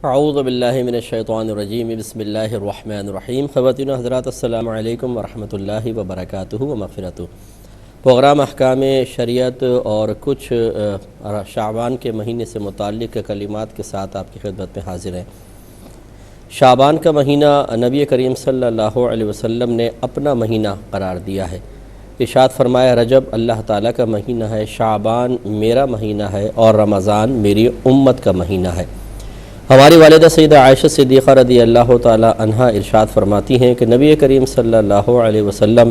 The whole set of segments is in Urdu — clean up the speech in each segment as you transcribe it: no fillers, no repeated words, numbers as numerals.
اعوذ باللہ من الشیطان الرجیم بسم اللہ الرحمن الرحیم۔ خواتین و حضرات السلام علیکم ورحمۃ اللہ وبرکاتہ و مغفرتہ۔ پروگرام احکام شریعت اور کچھ شعبان کے مہینے سے متعلق کلمات کے ساتھ آپ کی خدمت میں حاضر ہیں۔ شعبان کا مہینہ نبی کریم صلی اللہ علیہ وسلم نے اپنا مہینہ قرار دیا ہے۔ ارشاد فرمایا رجب اللہ تعالیٰ کا مہینہ ہے، شعبان میرا مہینہ ہے اور رمضان میری امت کا مہینہ ہے۔ ہماری والدہ سیدہ عائشہ صدیقہ رضی اللہ تعالیٰ عنہا ارشاد فرماتی ہیں کہ نبی کریم صلی اللہ علیہ وسلم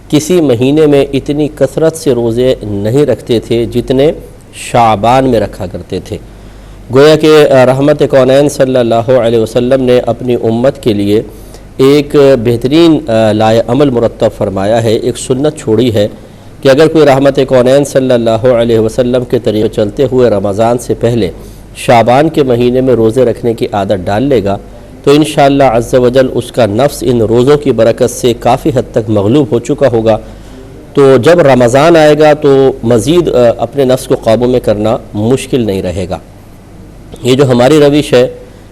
کسی مہینے میں اتنی کثرت سے روزے نہیں رکھتے تھے جتنے شعبان میں رکھا کرتے تھے۔ گویا کہ رحمت کونین صلی اللہ علیہ وسلم نے اپنی امت کے لیے ایک بہترین لائے عمل مرتب فرمایا ہے، ایک سنت چھوڑی ہے کہ اگر کوئی رحمت کونین صلی اللہ علیہ وسلم کے طریقے چلتے ہوئے رمضان سے پہلے شعبان کے مہینے میں روزے رکھنے کی عادت ڈال لے گا تو انشاءاللہ عز و جل اس کا نفس ان روزوں کی برکت سے کافی حد تک مغلوب ہو چکا ہوگا، تو جب رمضان آئے گا تو مزید اپنے نفس کو قابو میں کرنا مشکل نہیں رہے گا۔ یہ جو ہماری روش ہے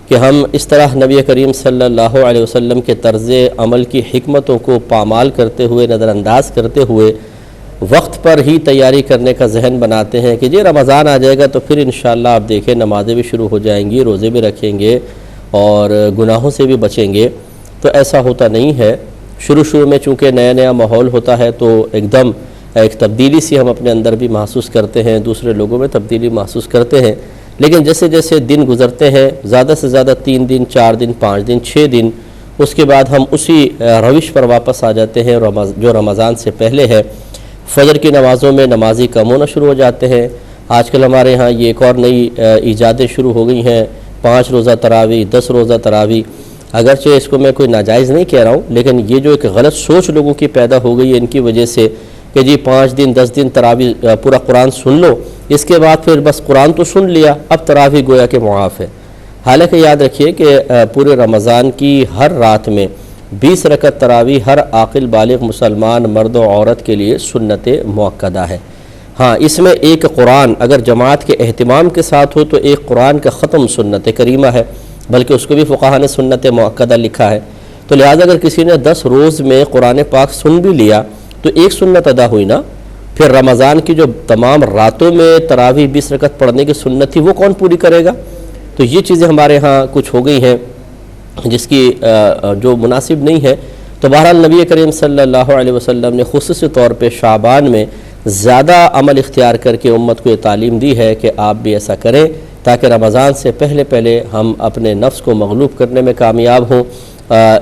کہ ہم اس طرح نبی کریم صلی اللہ علیہ وسلم کے طرز عمل کی حکمتوں کو پامال کرتے ہوئے، نظر انداز کرتے ہوئے وقت پر ہی تیاری کرنے کا ذہن بناتے ہیں کہ جی رمضان آ جائے گا تو پھر انشاءاللہ آپ دیکھیں نمازیں بھی شروع ہو جائیں گی، روزے بھی رکھیں گے اور گناہوں سے بھی بچیں گے، تو ایسا ہوتا نہیں ہے۔ شروع میں چونکہ نیا ماحول ہوتا ہے تو ایک دم ایک تبدیلی سی ہم اپنے اندر بھی محسوس کرتے ہیں، دوسرے لوگوں میں تبدیلی محسوس کرتے ہیں، لیکن جیسے جیسے دن گزرتے ہیں زیادہ سے زیادہ 3 دن 4 دن 5 دن 6 دن اس کے بعد ہم اسی روش پر واپس آ جاتے ہیں جو رمضان سے پہلے ہے۔ فجر کی نمازوں میں نمازی کم ہونا شروع ہو جاتے ہیں۔ آج کل ہمارے ہاں یہ ایک اور نئی ایجادیں شروع ہو گئی ہیں، 5 روزہ تراویح، 10 روزہ تراویح۔ اگرچہ اس کو میں کوئی ناجائز نہیں کہہ رہا ہوں، لیکن یہ جو ایک غلط سوچ لوگوں کی پیدا ہو گئی ہے ان کی وجہ سے کہ جی 5 دن 10 دن تراویح پورا قرآن سن لو، اس کے بعد پھر بس قرآن تو سن لیا، اب تراویح گویا کہ معاف ہے۔ حالانکہ یاد رکھیے کہ پورے رمضان کی ہر رات میں 20 رکعت تراویح ہر عاقل بالغ مسلمان مرد و عورت کے لیے سنت مؤکدہ ہے۔ ہاں اس میں ایک قرآن اگر جماعت کے اہتمام کے ساتھ ہو تو ایک قرآن کا ختم سنت کریمہ ہے، بلکہ اس کو بھی فقہا نے سنت مؤکدہ لکھا ہے۔ تو لہٰذا اگر کسی نے 10 روز میں قرآن پاک سن بھی لیا تو ایک سنت ادا ہوئی نا، پھر رمضان کی جو تمام راتوں میں تراویح 20 رکعت پڑھنے کی سنت تھی وہ کون پوری کرے گا؟ تو یہ چیزیں ہمارے ہاں کچھ ہو گئی ہیں جس کی جو مناسب نہیں ہے۔ تو بہرحال نبی کریم صلی اللہ علیہ وسلم نے خصوصی طور پہ شعبان میں زیادہ عمل اختیار کر کے امت کو یہ تعلیم دی ہے کہ آپ بھی ایسا کریں تاکہ رمضان سے پہلے ہم اپنے نفس کو مغلوب کرنے میں کامیاب ہوں،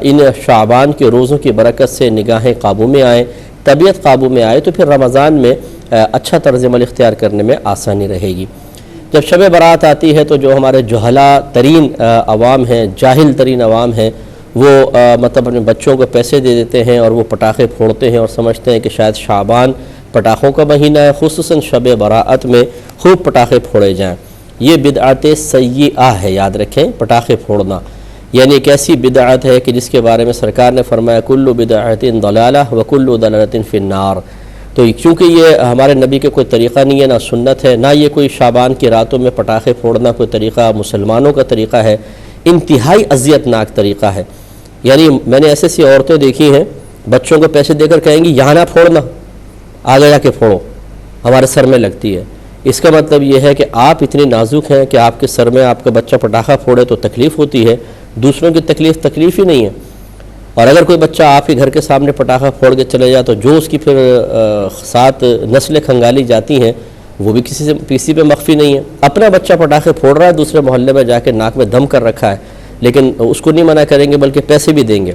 ان شعبان کے روزوں کی برکت سے نگاہیں قابو میں آئیں، طبیعت قابو میں آئے، تو پھر رمضان میں اچھا طرز عمل اختیار کرنے میں آسانی رہے گی۔ جب شب برات آتی ہے تو جو ہمارے جہلا ترین عوام ہیں، جاہل ترین عوام ہیں، وہ مطلب اپنے بچوں کو پیسے دے دیتے ہیں اور وہ پٹاخے پھوڑتے ہیں اور سمجھتے ہیں کہ شاید شعبان پٹاخوں کا مہینہ ہے، خصوصاً شب برات میں خوب پٹاخے پھوڑے جائیں۔ یہ بدعت سیئہ ہے، یاد رکھیں، پٹاخے پھوڑنا یعنی ایک ایسی بدعت ہے کہ جس کے بارے میں سرکار نے فرمایا کل بدعت ضلالہ وکل ضلالۃ فی النار۔ تو چونکہ یہ ہمارے نبی کے کوئی طریقہ نہیں ہے، نہ سنت ہے، نہ یہ کوئی شعبان کی راتوں میں پٹاخے پھوڑنا کوئی طریقہ مسلمانوں کا طریقہ ہے، انتہائی اذیت ناک طریقہ ہے۔ یعنی میں نے ایسی عورتیں دیکھی ہیں بچوں کو پیسے دے کر کہیں گی یہاں نہ پھوڑنا، آگے جا کے پھوڑو، ہمارے سر میں لگتی ہے۔ اس کا مطلب یہ ہے کہ آپ اتنی نازک ہیں کہ آپ کے سر میں آپ کا بچہ پٹاخہ پھوڑے تو تکلیف ہوتی ہے، دوسروں کی تکلیف ہی نہیں ہے۔ اور اگر کوئی بچہ آپ کے گھر کے سامنے پٹاخہ پھوڑ کے چلے جائے تو جو اس کی پھر ساتھ نسلیں کھنگالی جاتی ہیں وہ بھی کسی پہ مخفی نہیں ہے۔ اپنا بچہ پٹاخے پھوڑ رہا ہے، دوسرے محلے میں جا کے ناک میں دم کر رکھا ہے، لیکن اس کو نہیں منع کریں گے بلکہ پیسے بھی دیں گے۔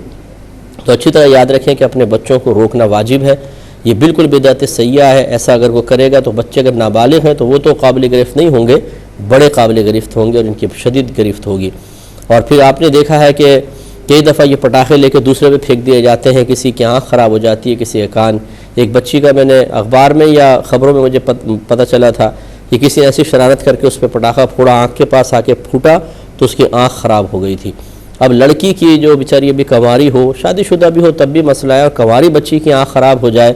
تو اچھی طرح یاد رکھیں کہ اپنے بچوں کو روکنا واجب ہے، یہ بالکل بدعت سیئہ ہے۔ ایسا اگر وہ کرے گا تو بچے اگر نابالغ ہیں تو وہ تو قابل گرفت نہیں ہوں گے، بڑے قابل گرفت ہوں گے اور ان کی شدید گرفت ہوگی۔ اور پھر آپ نے دیکھا ہے کہ کئی دفعہ یہ پٹاخے لے کے دوسرے پہ پھینک دیے جاتے ہیں، کسی کی آنکھ خراب ہو جاتی ہے، کسی کا کان۔ ایک بچی کا میں نے اخبار میں یا خبروں میں مجھے پتہ چلا تھا کہ کسی نے ایسی شرارت کر کے اس پہ پٹاخہ پھوڑا، آنکھ کے پاس آ کے پھوٹا تو اس کی آنکھ خراب ہو گئی تھی۔ اب لڑکی کی جو بیچاری ابھی کنواری ہو، شادی شدہ بھی ہو تب بھی مسئلہ ہے، اور کنواری بچی کی آنکھ خراب ہو جائے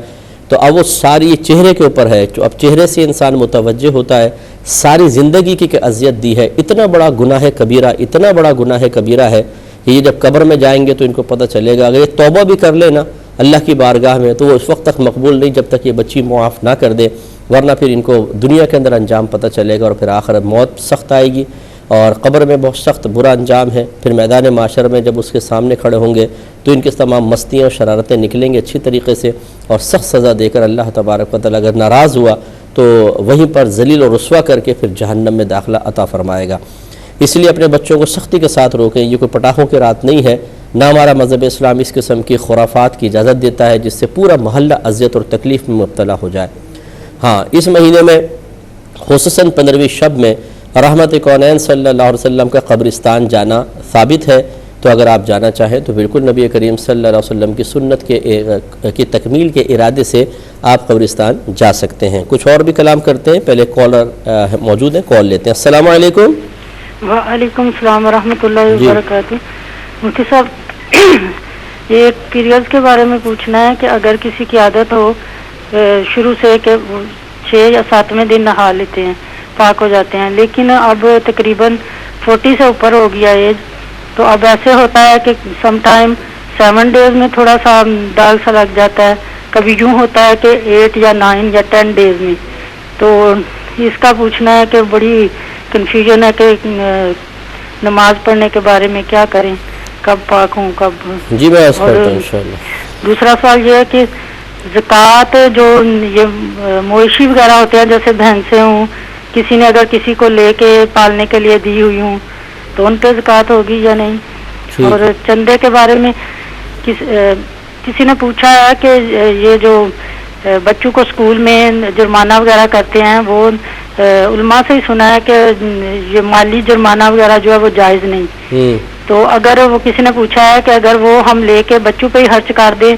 تو اب وہ ساری چہرے کے اوپر ہے، جو اب چہرے سے انسان متوجہ ہوتا ہے، ساری زندگی کی کہ اذیت دی ہے، اتنا بڑا گناہ کبیرہ، اتنا بڑا گناہ کبیرہ ہے کہ یہ جب قبر میں جائیں گے تو ان کو پتہ چلے گا۔ اگر یہ توبہ بھی کر لے نا اللہ کی بارگاہ میں تو وہ اس وقت تک مقبول نہیں جب تک یہ بچی معاف نہ کر دے، ورنہ پھر ان کو دنیا کے اندر انجام پتہ چلے گا اور پھر آخرت موت سخت آئے گی اور قبر میں بہت سخت برا انجام ہے۔ پھر میدان معاشر میں جب اس کے سامنے کھڑے ہوں گے تو ان کے تمام مستیاں اور شرارتیں نکلیں گے اچھی طریقے سے، اور سخت سزا دے کر اللہ تبارک و تعالیٰ اگر ناراض ہوا تو وہیں پر ذلیل و رسوا کر کے پھر جہنم میں داخلہ عطا فرمائے گا۔ اس لیے اپنے بچوں کو سختی کے ساتھ روکیں، یہ کوئی پٹاخوں کی رات نہیں ہے، نہ ہمارا مذہب اسلام اس قسم کی خرافات کی اجازت دیتا ہے جس سے پورا محلہ اذیت اور تکلیف میں مبتلا ہو جائے۔ ہاں، اس مہینے میں خصوصاً 15ویں شب میں رحمت کونین صلی اللہ علیہ وسلم کا قبرستان جانا ثابت ہے، تو اگر آپ جانا چاہیں تو بالکل نبی کریم صلی اللہ علیہ وسلم کی سنت کی تکمیل کے ارادے سے آپ قبرستان جا سکتے ہیں۔ کچھ اور بھی کلام کرتے ہیں، پہلے کالر موجود ہیں، کال لیتے ہیں۔ السلام علیکم۔ وعلیکم السلام ورحمۃ اللہ وبرکاتہ۔ مفتی صاحب، یہ پیریڈز کے بارے میں پوچھنا ہے کہ اگر کسی کی عادت ہو شروع سے کہ 6 یا 7ویں دن نہا لیتے ہیں، پاک ہو جاتے ہیں، لیکن اب تقریباً 40 سے اوپر ہو گیا ایج، تو اب ایسے ہوتا ہے کہ سم ٹائم 7 ڈیز میں تھوڑا سا داغ سا لگ جاتا ہے، کبھی یوں ہوتا ہے کہ 8 یا 9 یا 10 ڈیز میں، تو اس کا پوچھنا ہے کہ بڑی کنفیوژن ہے کہ نماز پڑھنے کے بارے میں کیا کریں، کب پاک ہوں کب۔ جی میں عرض کرتا ہوں انشاءاللہ۔ دوسرا سوال یہ ہے کہ زکوٰۃ جو یہ مویشی وغیرہ ہوتے ہیں جیسے بھینسیں ہوں، کسی نے اگر کسی کو لے کے پالنے کے لیے دی ہوئی ہوں تو ان پہ زکوٰۃ ہوگی یا نہیں؟ اور چندے کے بارے میں کسی نے پوچھا ہے کہ یہ جو بچوں کو اسکول میں جرمانہ وغیرہ کرتے ہیں، وہ علماء سے ہی سنا ہے کہ یہ مالی جرمانہ وغیرہ جو ہے وہ جائز نہیں، تو اگر وہ کسی نے پوچھا ہے کہ اگر وہ ہم لے کے بچوں پہ ہی خرچ کر دیں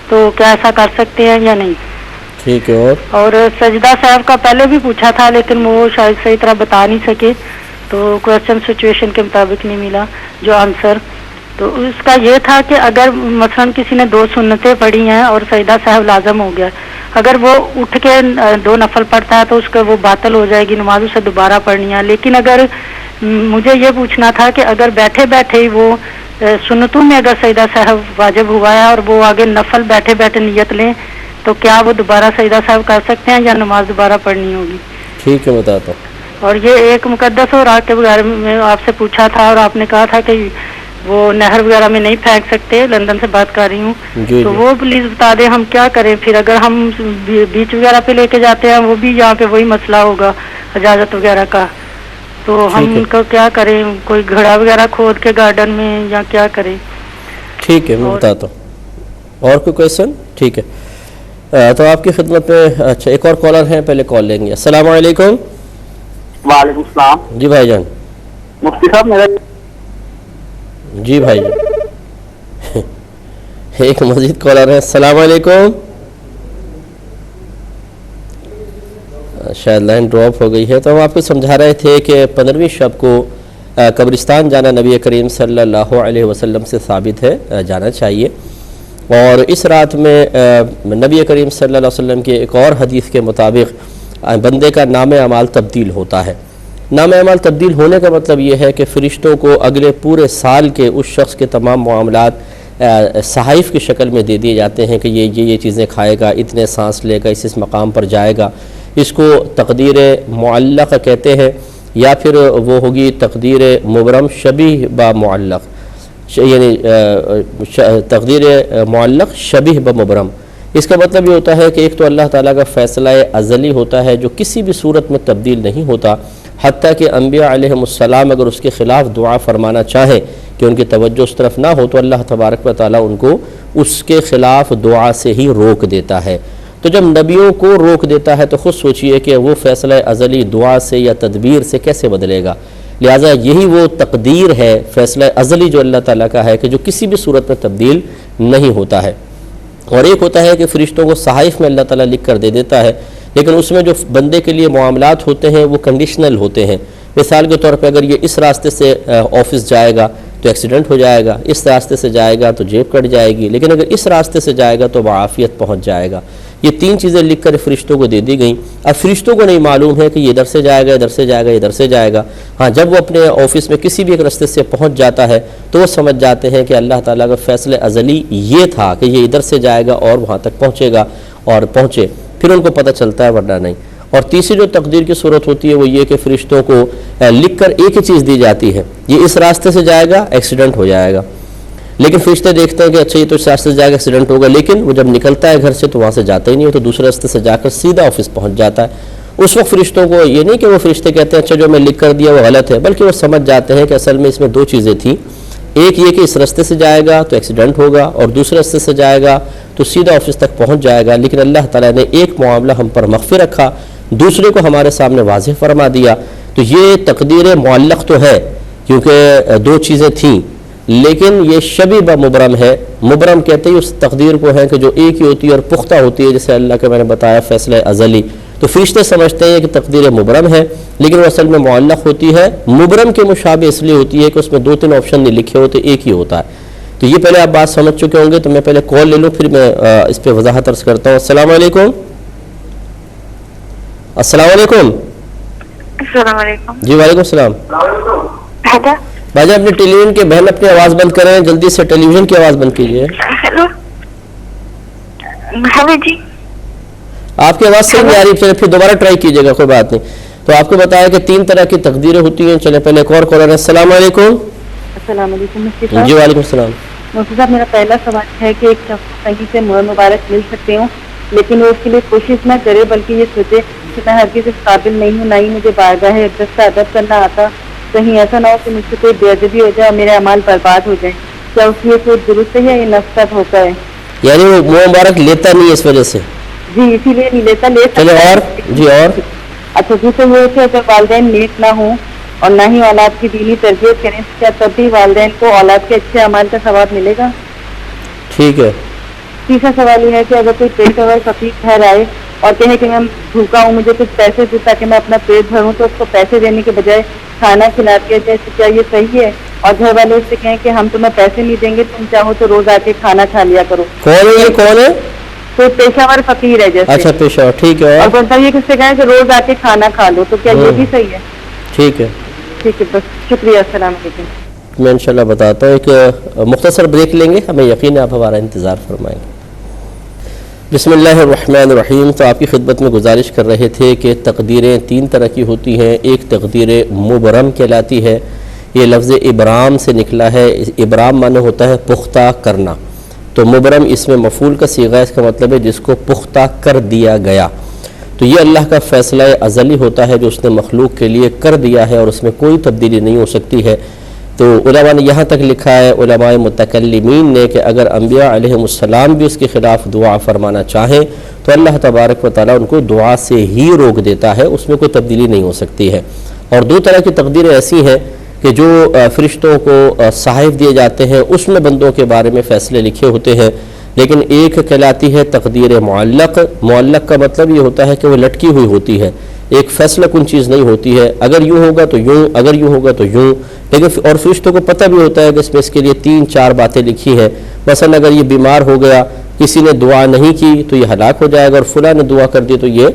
تو کیا ایسا کر سکتے ہیں یا نہیں؟ ٹھیک ہے۔ اور سجدہ صاحب کا پہلے بھی پوچھا تھا لیکن وہ شاید صحیح طرح بتا نہیں سکے، تو کوشچن سچویشن کے مطابق نہیں ملا جو آنسر، تو اس کا یہ تھا کہ اگر مثلا کسی نے 2 سنتیں پڑھی ہیں اور سجدہ صاحب لازم ہو گیا، اگر وہ اٹھ کے 2 نفل پڑھتا ہے تو اس کا وہ باطل ہو جائے گی، نماز اسے دوبارہ پڑھنی ہے۔ لیکن اگر مجھے یہ پوچھنا تھا کہ اگر بیٹھے بیٹھے ہی وہ سنتوں میں اگر سجدہ صاحب واجب ہوا ہے اور وہ آگے نفل بیٹھے بیٹھے نیت لیں تو کیا وہ دوبارہ سجدہ صاحب کر سکتے ہیں یا نماز دوبارہ پڑھنی ہوگی؟ ٹھیک ہے، بتاتا ہوں۔ اور یہ ایک مقدس اور آگ کے بارے میں آپ سے پوچھا تھا اور آپ نے کہا تھا کہ وہ نہر وغیرہ میں نہیں پھینک سکتے، لندن سے بات کر رہی ہوں، تو وہ پلیز بتا دیں ہم کیا کریں پھر، اگر ہم بیچ وغیرہ پہ لے کے جاتے ہیں، وہ بھی یہاں پہ وہی مسئلہ ہوگا اجازت وغیرہ کا، تو ہم ان کو کیا کریں، کوئی گھڑا وغیرہ کھود کے گارڈن میں یا کیا کریں؟ ٹھیک ہے، میں بتاتا ہوں۔ اور کوئی کویشچن؟ ٹھیک ہے، تو آپ کی خدمت میں اچھا ایک اور کالر ہیں، پہلے کال لیں گے۔ السلام علیکم۔ وعلیکم السلام۔ جی بھائی جان۔ مفتی صاحب میرا جی بھائی جان، ایک مزید کالر ہے۔ السلام علیکم۔ شاید لائن ڈراپ ہو گئی ہے، تو ہم آپ کو سمجھا رہے تھے کہ 15ویں شب کو قبرستان جانا نبی کریم صلی اللہ علیہ وسلم سے ثابت ہے، جانا چاہیے، اور اس رات میں نبی کریم صلی اللہ علیہ وسلم کے ایک اور حدیث کے مطابق بندے کا نام اعمال تبدیل ہوتا ہے۔ نام اعمال تبدیل ہونے کا مطلب یہ ہے کہ فرشتوں کو اگلے پورے سال کے اس شخص کے تمام معاملات صحائف کی شکل میں دے دیے جاتے ہیں کہ یہ چیزیں کھائے گا، اتنے سانس لے گا، اس مقام پر جائے گا۔ اس کو تقدیر معلق کہتے ہیں، یا پھر وہ ہوگی تقدیر مبرم شبیہ با معلق، یعنی تقدیر معلق شبیہ با مبرم۔ اس کا مطلب یہ ہوتا ہے کہ ایک تو اللہ تعالیٰ کا فیصلہ ازلی ہوتا ہے جو کسی بھی صورت میں تبدیل نہیں ہوتا، حتیٰ کہ انبیاء علیہم السلام اگر اس کے خلاف دعا فرمانا چاہیں کہ ان کی توجہ اس طرف نہ ہو تو اللہ تبارک و تعالیٰ ان کو اس کے خلاف دعا سے ہی روک دیتا ہے۔ تو جب نبیوں کو روک دیتا ہے تو خود سوچئے کہ وہ فیصلہ ازلی دعا سے یا تدبیر سے کیسے بدلے گا۔ لہٰذا یہی وہ تقدیر ہے، فیصلہ ازلی جو اللہ تعالیٰ کا ہے کہ جو کسی بھی صورت میں تبدیل نہیں ہوتا ہے۔ اور ایک ہوتا ہے کہ فرشتوں کو صحائف میں اللہ تعالیٰ لکھ کر دے دیتا ہے، لیکن اس میں جو بندے کے لیے معاملات ہوتے ہیں وہ کنڈیشنل ہوتے ہیں۔ مثال کے طور پہ اگر یہ اس راستے سے آفس جائے گا تو ایکسیڈنٹ ہو جائے گا، اس راستے سے جائے گا تو جیب کٹ جائے گی، لیکن اگر اس راستے سے جائے گا تو بعافیت پہنچ جائے گا۔ یہ 3 چیزیں لکھ کر فرشتوں کو دے دی گئیں. اب فرشتوں کو نہیں معلوم ہے کہ یہ ادھر سے جائے گا, ادھر سے جائے گا, ادھر سے جائے گا. ہاں جب وہ اپنے آفس میں کسی بھی ایک راستے سے پہنچ جاتا ہے تو وہ سمجھ جاتے ہیں کہ اللہ تعالیٰ کا فیصلہ ازلی یہ تھا کہ یہ ادھر سے جائے گا اور وہاں تک پہنچے گا, اور پہنچے, پھر ان کو پتہ چلتا ہے, ورنہ نہیں. اور تیسری جو تقدیر کی صورت ہوتی ہے وہ یہ کہ فرشتوں کو لکھ کر ایک ہی چیز دی جاتی ہے, یہ اس راستے سے جائے گا, ایکسیڈنٹ ہو جائے گا. لیکن فرشتے دیکھتے ہیں کہ اچھا یہ تو اس راستے سے جائے گا, ایکسیڈنٹ ہوگا, لیکن وہ جب نکلتا ہے گھر سے تو وہاں سے جاتا ہی نہیں, تو دوسرے راستے سے جا کر سیدھا آفس پہنچ جاتا ہے. اس وقت فرشتوں کو یہ نہیں کہ وہ فرشتے کہتے ہیں اچھا جو میں لکھ کر دیا وہ غلط ہے, بلکہ وہ سمجھ جاتے ہیں کہ اصل میں اس میں 2 چیزیں تھیں. ایک یہ کہ اس راستے سے جائے گا تو ایکسیڈنٹ ہوگا, اور دوسرے راستے سے جائے گا تو سیدھا آفس تک پہنچ جائے گا. لیکن اللہ تعالیٰ نے ایک معاملہ ہم پر مخفی رکھا, دوسرے کو ہمارے سامنے واضح فرما دیا. تو یہ تقدیر معلق تو ہے کیونکہ 2 چیزیں تھیں, لیکن یہ شبیہ بمبرم ہے. مبرم کہتے ہیں اس تقدیر کو ہے کہ جو ایک ہی ہوتی ہے اور پختہ ہوتی ہے, جیسے اللہ کے میں نے بتایا فیصلہ ازلی. تو فرشتے سمجھتے ہیں کہ تقدیر مبرم ہے, لیکن وہ اصل میں معلق ہوتی ہے. مبرم کے مشابہ اس لیے ہوتی ہے کہ اس میں 2-3 آپشن نہیں لکھے ہوتے, ایک ہی ہوتا ہے. تو یہ پہلے آپ بات سمجھ چکے ہوں گے, تو میں پہلے کال لے لوں پھر میں اس پہ وضاحت عرض کرتا ہوں. السلام علیکم. السلام علیکم. السلام علیکم. جی وعلیکم السلام. بھائی اپنے ٹیلی ویژن کے بہن اپنی آواز بند کریں, جلدی سے ٹیلی ویژن کی آواز بند کیجیے. ہیلو. ہاں جی آپ کی آواز صحیح نہیں آ رہی, چلے پھر دوبارہ ٹرائی کیجیے گا, کوئی بات نہیں. تو آپ کو بتایا کہ 3 طرح کی تقدیریں ہوتی ہیں. چلے پہلے ایک اور کالر ہے. السلام علیکم. السلام علیکم مفتی صاحب. جی وعلیکم السلام. مفتی صاحب میرا پہلا سوال ہے کہ ایک شخص کو کہیں سے مہر مبارک مل سکتے ہوں, لیکن وہ اس کے لیے کوشش نہ کرے بلکہ یہ سوچے کہ میں ہر کسی قابل نہیں ہوں, نہ ہی مجھے بارگاہ عزت کا ادب کرنا آتا, کہیں ایسا نہ ہو کہ مجھ سے کوئی بے ادبی ہو جائے اور میرے اعمال برباد ہو جائیں. کیا اس کی یہ سوچ درست ہے یا یہ نفس کا دھوکہ ہے؟ یعنی وہ منہ مبارک لیتا نہیں اس وجہ سے. جی اسی لیے نہیں لیتا. چلے اور جی اور اچھا دوسرے یہ کہ اگر والدین نیک نہ ہوں اور نہ ہی اولاد کی دینی تربیت کریں, کیا تب بھی والدین کو اولاد کے اچھے اعمال کا ثواب ملے گا؟ ٹھیک ہے. تیسرا سوال یہ ہے کہ اگر کوئی پیٹ اور فقیر گھر آئے اور کہے کہ میں بھوکا ہوں, مجھے کچھ پیسے دے تاکہ میں اپنا پیٹ بھروں, تو اس کو پیسے دینے کے بجائے کھانا کھلا دیا جائے, تو کیا یہ صحیح ہے؟ اور گھر والے اس سے کہیں کہ ہم تمہیں پیسے نہیں دیں گے, تم چاہو تو روز آ کے کھانا کھا لیا کرو. کون ہے یہ, کون ہے؟ کوئی پیشہ ور فقیر ہے جیسے. اچھا پیشہ ور, ٹھیک ہے. اور بولتا یہ کس سے کہیں کہ روز آ کے کھانا کھا لو, تو کیا یہ بھی صحیح ہے؟ ٹھیک ہے. ٹھیک ہے, بس شکریہ. السلام علیکم. میں انشاءاللہ بتاتا ہوں. ایک مختصر بریک لیں گے, ہمیں یقین ہے آپ ہمارا انتظار فرمائیں گے. بسم اللہ الرحمن الرحیم. تو آپ کی خدمت میں گزارش کر رہے تھے کہ تقدیریں 3 طرح کی ہوتی ہیں. ایک تقدیر مبرم کہلاتی ہے, یہ لفظ ابرام سے نکلا ہے. ابرام معنی ہوتا ہے پختہ کرنا, تو مبرم اس میں مفعول کا صیغہ, اس کا مطلب ہے جس کو پختہ کر دیا گیا. تو یہ اللہ کا فیصلہ ازلی ہوتا ہے جو اس نے مخلوق کے لیے کر دیا ہے, اور اس میں کوئی تبدیلی نہیں ہو سکتی ہے. تو علماء نے یہاں تک لکھا ہے, علماء متکلمین نے, کہ اگر انبیاء علیہ السلام بھی اس کے خلاف دعا فرمانا چاہیں تو اللہ تبارک و تعالیٰ ان کو دعا سے ہی روک دیتا ہے, اس میں کوئی تبدیلی نہیں ہو سکتی ہے. اور 2 طرح کی تقدیریں ایسی ہیں کہ جو فرشتوں کو صحائف دیے جاتے ہیں, اس میں بندوں کے بارے میں فیصلے لکھے ہوتے ہیں. لیکن ایک کہلاتی ہے تقدیر معلق. معلق کا مطلب یہ ہوتا ہے کہ وہ لٹکی ہوئی ہوتی ہے, ایک فیصلہ کن چیز نہیں ہوتی ہے. اگر یوں ہوگا تو یوں, اگر یوں ہوگا تو یوں. لیکن اور فرشتوں کو پتہ بھی ہوتا ہے کہ اس میں اس کے لیے 3-4 باتیں لکھی ہیں. مثلا اگر یہ بیمار ہو گیا, کسی نے دعا نہیں کی تو یہ ہلاک ہو جائے گا, اور فلاں نے دعا کر دی تو یہ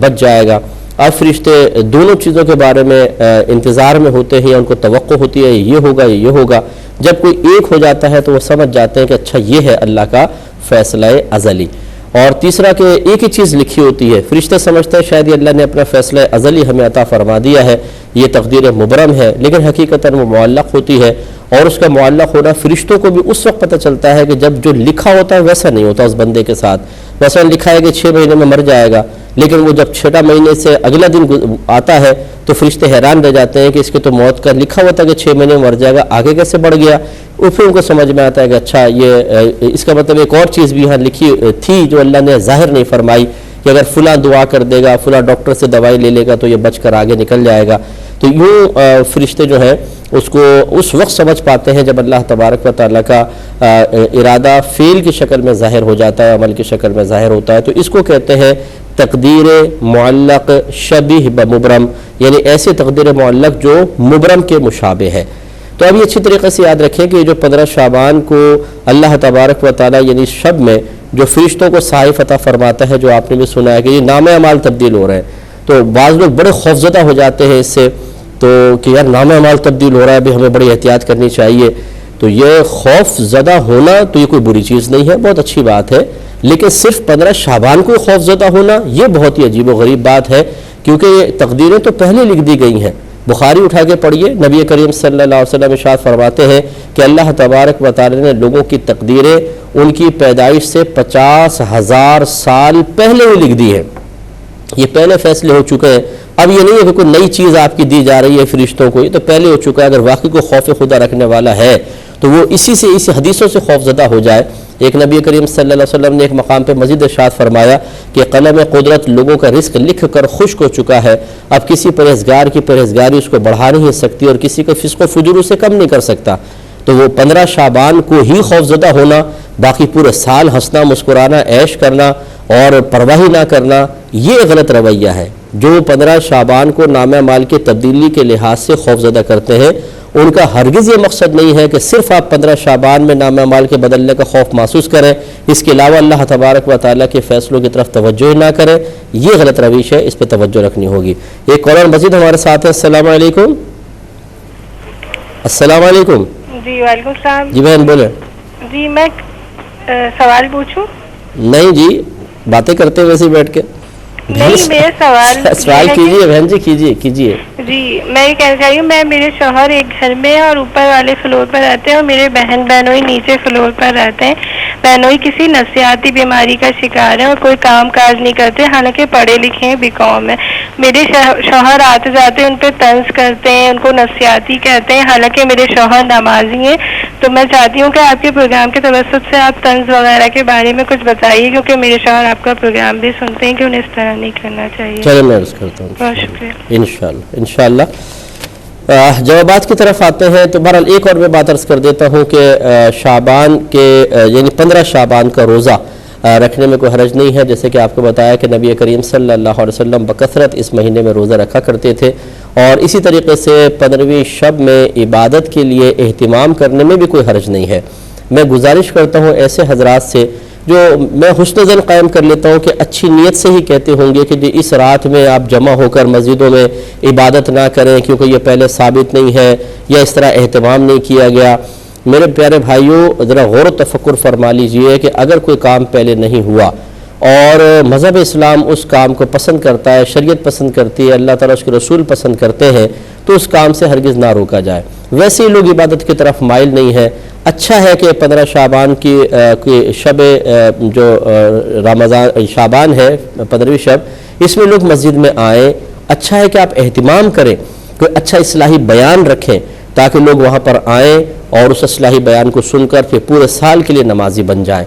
بچ جائے گا. اب فرشتے دونوں چیزوں کے بارے میں انتظار میں ہوتے ہیں, یا ان کو توقع ہوتی ہے یہ ہوگا یہ ہوگا. جب کوئی ایک ہو جاتا ہے تو وہ سمجھ جاتے ہیں کہ اچھا یہ ہے اللہ کا فیصلہ ازلی. اور تیسرا کہ ایک ہی چیز لکھی ہوتی ہے, فرشتے سمجھتے ہیں شاید یہ اللہ نے اپنا فیصلہ ازلی ہمیں عطا فرما دیا ہے, یہ تقدیر مبرم ہے, لیکن حقیقتاً وہ معلق ہوتی ہے. اور اس کا معلق ہونا فرشتوں کو بھی اس وقت پتہ چلتا ہے کہ جب جو لکھا ہوتا ہے ویسا نہیں ہوتا اس بندے کے ساتھ. ویسا لکھا ہے کہ 6 مہینے میں مر جائے گا, لیکن وہ جب 6 مہینے سے اگلا دن آتا ہے تو فرشتے حیران رہ جاتے ہیں کہ اس کے تو موت کا لکھا ہوا تھا کہ 6 مہینے میں مر جائے گا, آگے کیسے بڑھ گیا. اور پھر ان کو سمجھ میں آتا ہے کہ اچھا یہ اس کا مطلب ایک اور چیز بھی یہاں لکھی تھی جو اللہ نے ظاہر نہیں فرمائی, کہ اگر فلاں دعا کر دے گا, فلاں ڈاکٹر سے دوائی لے لے گا تو یہ بچ کر آگے نکل جائے گا. تو یوں فرشتے جو ہیں اس کو اس وقت سمجھ پاتے ہیں جب اللہ تبارک و تعالیٰ کا ارادہ فعل کی شکل میں ظاہر ہو جاتا ہے, عمل کی شکل میں ظاہر ہوتا ہے. تو اس کو کہتے ہیں تقدیر معلق شبیہ بمبرم, یعنی ایسے تقدیر معلق جو مبرم کے مشابہ ہے. تو ابھی اچھی طریقے سے یاد رکھیں کہ یہ جو 15 شعبان کو اللہ تبارک و تعالیٰ یعنی شب میں جو فرشتوں کو صحائف عطا فرماتا ہے، جو آپ نے بھی سنا ہے کہ یہ نام اعمال تبدیل ہو رہے ہیں، تو بعض لوگ بڑے خوفزدہ ہو جاتے ہیں اس سے، تو کہ یار نام اعمال تبدیل ہو رہا ہے، ابھی ہمیں بڑی احتیاط کرنی چاہیے. تو یہ خوف زدہ ہونا تو یہ کوئی بری چیز نہیں ہے، بہت اچھی بات ہے، لیکن صرف 15 شعبان کو خوف زدہ ہونا یہ بہت ہی عجیب و غریب بات ہے، کیونکہ یہ تقدیریں تو پہلے لکھ دی گئی ہیں. بخاری اٹھا کے پڑھیے، نبی کریم صلی اللہ علیہ وسلم ارشاد فرماتے ہیں کہ اللہ تبارک و تعالی نے لوگوں کی تقدیریں ان کی پیدائش سے 50,000 سال پہلے ہی لکھ دی ہے. یہ پہلے فیصلے ہو چکے ہیں. اب یہ نہیں ہے کہ کوئی نئی چیز آپ کی دی جا رہی ہے فرشتوں کو، یہ تو پہلے ہو چکا ہے. اگر واقعی کوئی خوف خدا رکھنے والا ہے تو وہ اسی حدیثوں سے خوف زدہ ہو جائے. ایک نبی کریم صلی اللہ علیہ وسلم نے ایک مقام پہ مزید ارشاد فرمایا کہ قلم قدرت لوگوں کا رزق لکھ کر خشک ہو چکا ہے، اب کسی پرہیزگار کی پرہیزگاری اس کو بڑھا نہیں سکتی اور کسی کو فسق و فجور اسے کم نہیں کر سکتا. تو وہ 15 شعبان کو ہی خوف زدہ ہونا، باقی پورے سال ہنسنا مسکرانا عیش کرنا اور پرواہی نہ کرنا، یہ غلط رویہ ہے. جو 15 شعبان کو نام اعمال کی تبدیلی کے لحاظ سے خوف زدہ کرتے ہیں، ان کا ہرگز یہ مقصد نہیں ہے کہ صرف آپ 15 شعبان میں نام اعمال کے بدلنے کا خوف محسوس کریں، اس کے علاوہ اللہ تبارک و تعالیٰ کے فیصلوں کی طرف توجہ نہ کریں. یہ غلط روش ہے، اس پہ توجہ رکھنی ہوگی. ایک کالر مزید ہمارے ساتھ ہے. السلام علیکم. السلام علیکم. جی وعلیکم السلام. جی بہن بولیں. جی میں سوال پوچھوں؟ نہیں جی، باتیں کرتے ویسے بیٹھ کے. نہیں، میرا سوال کیجیے بہن جی، کیجیے. جی میں یہ کہنا چاہیے، میں میرے شوہر ایک گھر میں اور اوپر والے فلور پر رہتے ہیں اور میرے بہنوئی نیچے فلور پر رہتے ہیں. بہنوئی کسی نفسیاتی بیماری کا شکار ہے اور کوئی کام کاج نہیں کرتے، حالانکہ پڑھے لکھے ہیں، BCom میں. میرے شوہر آتے جاتے ان پہ طنز کرتے ہیں، ان کو نفسیاتی کہتے ہیں، حالانکہ میرے شوہر نمازی ہیں. تو میں چاہتی ہوں کہ آپ کے پروگرام کے توسط سے آپ طنز وغیرہ کے بارے میں کچھ بتائیے، کیونکہ میرے شوہر آپ کا پروگرام بھی سنتے ہیں کہ انہیں اس طرح نہیں کرنا چاہیے. چلے میں عرض کرتا ہوں. بہت شکریہ. انشاءاللہ جوابات کی طرف آتے ہیں. تو بہرحال ایک اور میں بات عرض کر دیتا ہوں کہ شعبان کے یعنی 15 شعبان کا روزہ رکھنے میں کوئی حرج نہیں ہے. جیسے کہ آپ کو بتایا کہ نبی کریم صلی اللہ علیہ وسلم بکثرت اس مہینے میں روزہ رکھا کرتے تھے، اور اسی طریقے سے 15ویں شب میں عبادت کے لیے اہتمام کرنے میں بھی کوئی حرج نہیں ہے. میں گزارش کرتا ہوں ایسے حضرات سے جو میں حسن ظن قائم کر لیتا ہوں کہ اچھی نیت سے ہی کہتے ہوں گے کہ اس رات میں آپ جمع ہو کر مسجدوں میں عبادت نہ کریں کیونکہ یہ پہلے ثابت نہیں ہے یا اس طرح اہتمام نہیں کیا گیا. میرے پیارے بھائیوں، ذرا غور و تفکر فرما لیجئے کہ اگر کوئی کام پہلے نہیں ہوا اور مذہب اسلام اس کام کو پسند کرتا ہے، شریعت پسند کرتی ہے، اللہ تعالیٰ اس کے رسول پسند کرتے ہیں، تو اس کام سے ہرگز نہ روکا جائے. ویسے ہی لوگ عبادت کی طرف مائل نہیں ہے. اچھا ہے کہ 15 شعبان کی شب جو رمضان شعبان ہے 15ویں شب، اس میں لوگ مسجد میں آئیں. اچھا ہے کہ آپ اہتمام کریں، کوئی اچھا اصلاحی بیان رکھیں تاکہ لوگ وہاں پر آئیں اور اس اصلاحی بیان کو سن کر پھر پورے سال کے لیے نمازی بن جائیں.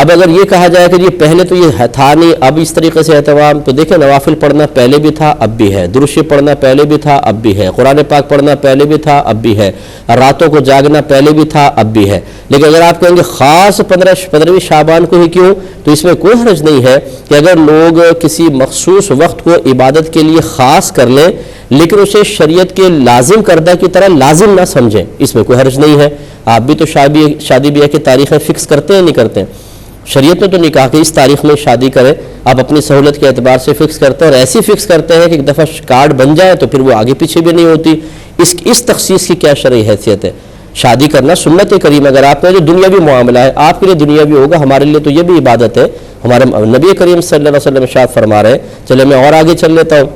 اب اگر یہ کہا جائے کہ یہ پہلے تو یہ تھا نہیں، اب اس طریقے سے اہتمام، تو دیکھیں نوافل پڑھنا پہلے بھی تھا اب بھی ہے، درود شریف پڑھنا پہلے بھی تھا اب بھی ہے، قرآن پاک پڑھنا پہلے بھی تھا اب بھی ہے، راتوں کو جاگنا پہلے بھی تھا اب بھی ہے. لیکن اگر آپ کہیں گے خاص 15ویں شعبان کو ہی کیوں، تو اس میں کوئی حرج نہیں ہے کہ اگر لوگ کسی مخصوص وقت کو عبادت کے لیے خاص کر لیں لیکن اسے شریعت کے لازم کردہ کی طرح لازم نہ سمجھیں، اس میں کوئی حرج نہیں ہے. آپ بھی تو شادی بیاہ کی تاریخیں فکس کرتے ہیں نہیں کرتے ہیں؟ شریعت میں تو نہیں کہا کہ اس تاریخ میں شادی کریں، آپ اپنی سہولت کے اعتبار سے فکس کرتے ہیں اور ایسی فکس کرتے ہیں کہ ایک دفعہ کارڈ بن جائے تو پھر وہ آگے پیچھے بھی نہیں ہوتی. اس تخصیص کی کیا شرعی حیثیت ہے؟ شادی کرنا سنت کریم، اگر آپ کا جو دنیاوی معاملہ ہے آپ کے لیے دنیاوی ہوگا، ہمارے لیے تو یہ بھی عبادت ہے. ہمارے نبی کریم صلی اللہ علیہ وسلم ارشاد فرما رہے ہیں. چلے میں اور آگے چل لیتا ہوں.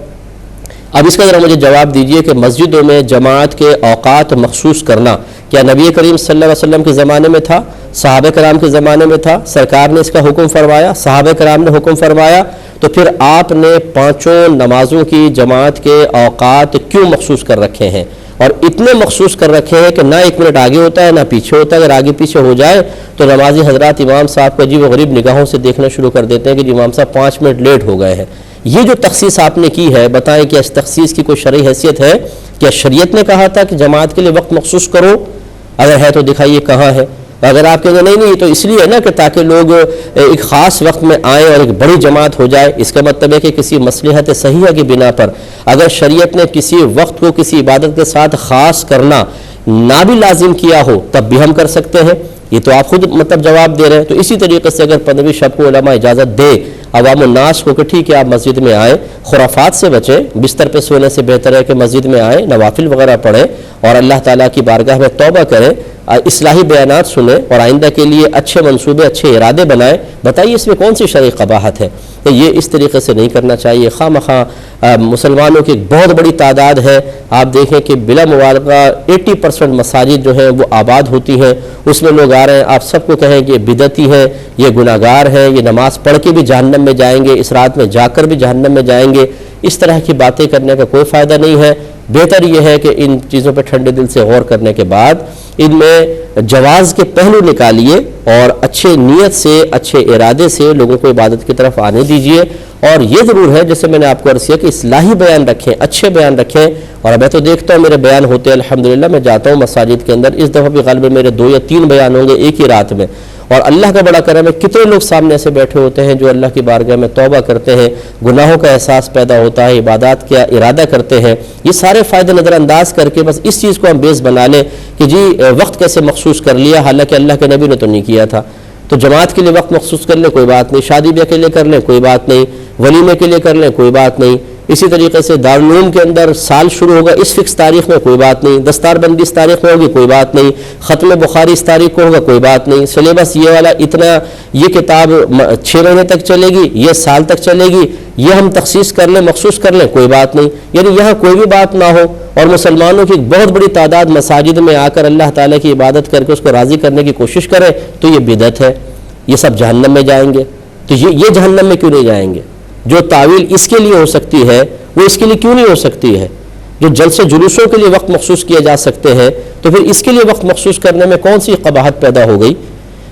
اب اس کا ذرا مجھے جواب دیجئے کہ مسجدوں میں جماعت کے اوقات مخصوص کرنا کیا نبی کریم صلی اللہ علیہ وسلم کے زمانے میں تھا؟ صحابہ کرام کے زمانے میں تھا؟ سرکار نے اس کا حکم فرمایا، صحابہ کرام نے حکم فرمایا، تو پھر آپ نے 5 نمازوں کی جماعت کے اوقات کیوں مخصوص کر رکھے ہیں؟ اور اتنے مخصوص کر رکھے ہیں کہ نہ 1 منٹ آگے ہوتا ہے نہ پیچھے ہوتا ہے. اگر آگے پیچھے ہو جائے تو نمازی حضرات امام صاحب کو عجیب و غریب نگاہوں سے دیکھنا شروع کر دیتے ہیں کہ امام صاحب 5 منٹ لیٹ ہو گئے ہیں. یہ جو تخصیص آپ نے کی ہے، بتائیں کہ اس تخصیص کی کوئی شرعی حیثیت ہے؟ کیا شریعت نے کہا تھا کہ جماعت کے لیے وقت مخصوص کرو؟ اگر ہے تو دکھائیے کہاں ہے. اگر آپ کہیں گے نہیں یہ تو اس لیے ہے نا کہ تاکہ لوگ ایک خاص وقت میں آئیں اور ایک بڑی جماعت ہو جائے، اس کا مطلب ہے کہ کسی مصلحت صحیحہ کی بنا پر اگر شریعت نے کسی وقت کو کسی عبادت کے ساتھ خاص کرنا نہ بھی لازم کیا ہو تب بھی ہم کر سکتے ہیں. یہ تو آپ خود مطلب جواب دے رہے ہیں. تو اسی طریقے سے اگر 15ویں شب کو علماء اجازت دے عوام الناس کو کہ ٹھیک ہے آپ مسجد میں آئیں, خرافات سے بچیں, بستر پہ سونے سے بہتر ہے کہ مسجد میں آئیں, نوافل وغیرہ پڑھیں اور اللہ تعالیٰ کی بارگاہ میں توبہ کریں, اصلاحی بیانات سنیں اور آئندہ کے لیے اچھے منصوبے اچھے ارادے بنائیں. بتائیے اس میں کون سی شرعی قباحت ہے؟ کہ یہ اس طریقے سے نہیں کرنا چاہیے. خواہ مخواہ مسلمانوں کی ایک بہت بڑی تعداد ہے, آپ دیکھیں کہ بلا مبالغہ 80% مساجد جو ہیں وہ آباد ہوتی ہیں, اس میں لوگ آ رہے ہیں. آپ سب کو کہیں کہ یہ بدعتی ہیں, یہ گناہگار ہیں, یہ نماز پڑھ کے بھی جہنم میں جائیں گے, اس رات میں جا کر بھی جہنم میں جائیں گے. اس طرح کی باتیں کرنے کا کوئی فائدہ نہیں ہے. بہتر یہ ہے کہ ان چیزوں پہ ٹھنڈے دل سے غور کرنے کے بعد ان میں جواز کے پہلو نکالیے اور اچھے نیت سے اچھے ارادے سے لوگوں کو عبادت کی طرف آنے دیجیے. اور یہ ضرور ہے جیسے میں نے آپ کو عرض کیا کہ اصلاحی بیان رکھیں, اچھے بیان رکھیں. اور میں تو دیکھتا ہوں میرے بیان ہوتے ہیں الحمدللہ, میں جاتا ہوں مساجد کے اندر, اس دفعہ بھی غالباً میرے 2 یا 3 بیان ہوں گے ایک ہی رات میں. اور اللہ کا بڑا کرم ہے, کتنے لوگ سامنے سے بیٹھے ہوتے ہیں جو اللہ کی بارگاہ میں توبہ کرتے ہیں, گناہوں کا احساس پیدا ہوتا ہے, عبادات کا ارادہ کرتے ہیں. یہ سارے فائدے نظر انداز کر کے بس اس چیز کو ہم بیس بنا لیں کہ جی وقت کیسے مخصوص کر لیا, حالانکہ اللہ کے نبی نے تو نہیں کیا تھا. تو جماعت کے لیے وقت مخصوص کر لیں کوئی بات نہیں, شادی بیاہ کے لیے کر لیں کوئی بات نہیں, ولیمے کے لیے کر لیں کوئی بات نہیں. اسی طریقے سے دارالعلوم کے اندر سال شروع ہوگا اس فکس تاریخ میں کوئی بات نہیں, دستار بندی اس تاریخ میں ہوگی کوئی بات نہیں, ختم بخاری اس تاریخ کو ہوگا کوئی بات نہیں, سلیبس یہ والا اتنا, یہ کتاب 6 مہینے تک چلے گی, یہ سال تک چلے گی, یہ ہم تخصیص کر لیں مخصوص کر لیں کوئی بات نہیں. یعنی یہاں کوئی بھی بات نہ ہو اور مسلمانوں کی ایک بہت بڑی تعداد مساجد میں آ کر اللہ تعالیٰ کی عبادت کر کے اس کو راضی کرنے کی کوشش کرے تو یہ بدعت ہے. یہ سب جہنم میں جائیں گے. تو یہ جہنم میں کیوں نہیں جائیں گے؟ جو تعویل اس کے لیے ہو سکتی ہے وہ اس کے لیے کیوں نہیں ہو سکتی ہے؟ جو جلسے جلوسوں کے لیے وقت مخصوص کیے جا سکتے ہیں تو پھر اس کے لیے وقت مخصوص کرنے میں کون سی قباحت پیدا ہو گئی؟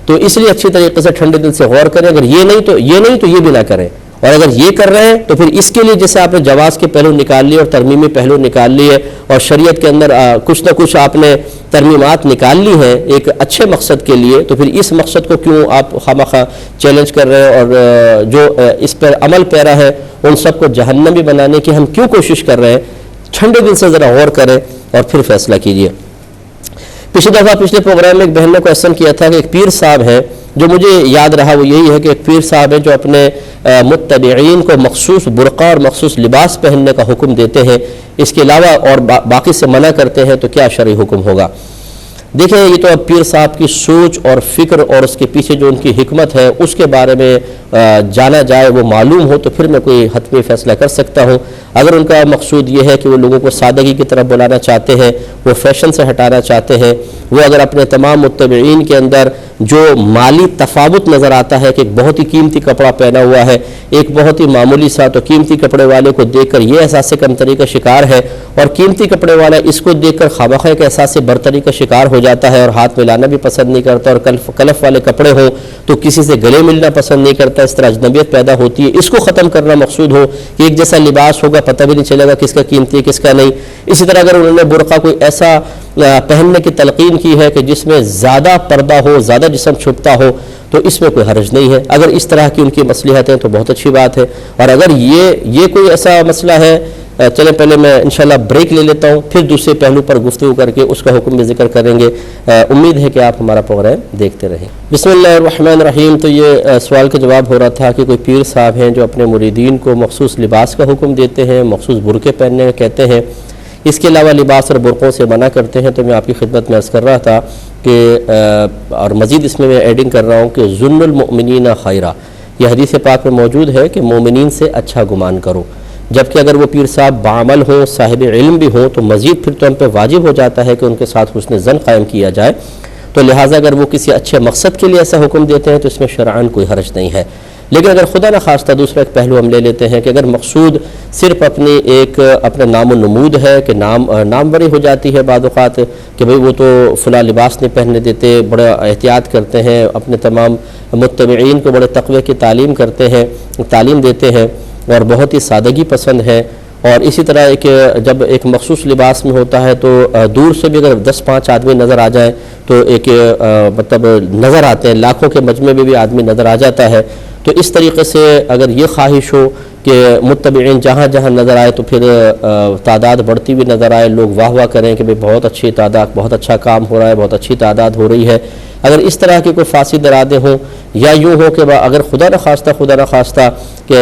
تو اس لیے اچھی طریقے سے ٹھنڈے دل سے غور کریں. اگر یہ نہیں تو یہ بھی نہ کریں, اور اگر یہ کر رہے ہیں تو پھر اس کے لیے جیسے آپ نے جواز کے پہلو نکال لیے اور ترمیمی پہلو نکال لیے اور شریعت کے اندر کچھ نہ کچھ آپ نے ترمیمات نکال لی ہیں ایک اچھے مقصد کے لیے, تو پھر اس مقصد کو کیوں آپ خامخواہ چیلنج کر رہے ہیں؟ اور جو اس پر عمل پیرا ہے ان سب کو جہنمی بنانے کی ہم کیوں کوشش کر رہے ہیں؟ ٹھنڈے دل سے ذرا غور کریں اور پھر فیصلہ کیجیے. پچھلے پروگرام میں ایک بہن نے کویسچن کیا تھا کہ ایک پیر صاحب ہیں, جو مجھے یاد رہا وہ یہی ہے کہ ایک پیر صاحب ہیں جو اپنے متبعین کو مخصوص برقع اور مخصوص لباس پہننے کا حکم دیتے ہیں, اس کے علاوہ اور باقی سے منع کرتے ہیں, تو کیا شرعی حکم ہوگا؟ دیکھیں یہ تو اب پیر صاحب کی سوچ اور فکر اور اس کے پیچھے جو ان کی حکمت ہے اس کے بارے میں جانا جائے, وہ معلوم ہو تو پھر میں کوئی حتمی فیصلہ کر سکتا ہوں. اگر ان کا مقصود یہ ہے کہ وہ لوگوں کو سادگی کی طرف بلانا چاہتے ہیں, وہ فیشن سے ہٹانا چاہتے ہیں, وہ اگر اپنے تمام متبعین کے اندر جو مالی تفاوت نظر آتا ہے کہ ایک بہت ہی قیمتی کپڑا پہنا ہوا ہے, ایک بہت ہی معمولی سا, تو قیمتی کپڑے والے کو دیکھ کر یہ احساس کمتری کا شکار ہے, اور قیمتی کپڑے والا اس کو دیکھ کر خواہ ایک احساس برتری کا شکار ہو جاتا ہے اور ہاتھ ملانا بھی پسند نہیں کرتا, اور کلف والے کپڑے ہوں تو کسی سے گلے ملنا پسند نہیں کرتا. اس طرح اجنبیت پیدا ہوتی ہے. اس کو ختم کرنا مقصود ہو کہ ایک جیسا لباس ہوگا, پتہ بھی نہیں چلے گا کس کا قیمتی ہے کس کا نہیں. اسی طرح اگر انہوں نے برقع کوئی ایسا پہننے کی تلقین کی ہے کہ جس میں زیادہ پردہ ہو, زیادہ جسم چھپتا ہو, تو اس میں کوئی حرج نہیں ہے. اگر اس طرح کی ان کی مصلحت ہے تو بہت اچھی بات ہے. اور اگر یہ کوئی ایسا مسئلہ ہے, چلیں پہلے میں انشاءاللہ بریک لے لیتا ہوں, پھر دوسرے پہلو پر گفتگو کر کے اس کا حکم بھی ذکر کریں گے. امید ہے کہ آپ ہمارا پروگرام دیکھتے رہیں. بسم اللہ الرحمن الرحیم. تو یہ سوال کا جواب ہو رہا تھا کہ کوئی پیر صاحب ہیں جو اپنے مریدین کو مخصوص لباس کا حکم دیتے ہیں, مخصوص برقعے پہننے کا کہتے ہیں, اس کے علاوہ لباس اور برقعوں سے منع کرتے ہیں. تو میں آپ کی خدمت میں عرض کر رہا تھا کہ اور مزید اس میں ایڈنگ کر رہا ہوں کہ ظن المؤمنین خیرا, یہ حدیث پاک میں موجود ہے کہ مومنین سے اچھا گمان کرو. جبکہ اگر وہ پیر صاحب بعمل ہوں, صاحب علم بھی ہوں, تو مزید پھر تو ہم پہ واجب ہو جاتا ہے کہ ان کے ساتھ حسن ظن قائم کیا جائے. تو لہٰذا اگر وہ کسی اچھے مقصد کے لیے ایسا حکم دیتے ہیں تو اس میں شرعاً کوئی حرج نہیں ہے. لیکن اگر خدا نخواستہ دوسرا ایک پہلو ہم لے لیتے ہیں کہ اگر مقصود صرف اپنا نام و نمود ہے کہ ناموری ہو جاتی ہے بعض اوقات کہ بھئی وہ تو فلاں لباس نہیں پہننے دیتے, بڑا احتیاط کرتے ہیں, اپنے تمام متبعین کو بڑے تقوی کی تعلیم دیتے ہیں اور بہت ہی سادگی پسند ہے. اور اسی طرح جب ایک مخصوص لباس میں ہوتا ہے تو دور سے بھی اگر 10-5 آدمی نظر آ جائیں تو ایک مطلب نظر آتے ہیں, لاکھوں کے مجمع میں بھی آدمی نظر آ جاتا ہے. تو اس طریقے سے اگر یہ خواہش ہو کہ متبعین جہاں جہاں نظر آئے تو پھر تعداد بڑھتی ہوئی نظر آئے، لوگ واہ واہ کریں کہ بھئی بہت اچھی تعداد، بہت اچھا کام ہو رہا ہے، بہت اچھی تعداد ہو رہی ہے۔ اگر اس طرح کے کوئی فاسد ارادے ہوں، یا یوں ہو کہ اگر خدا نخواستہ کہ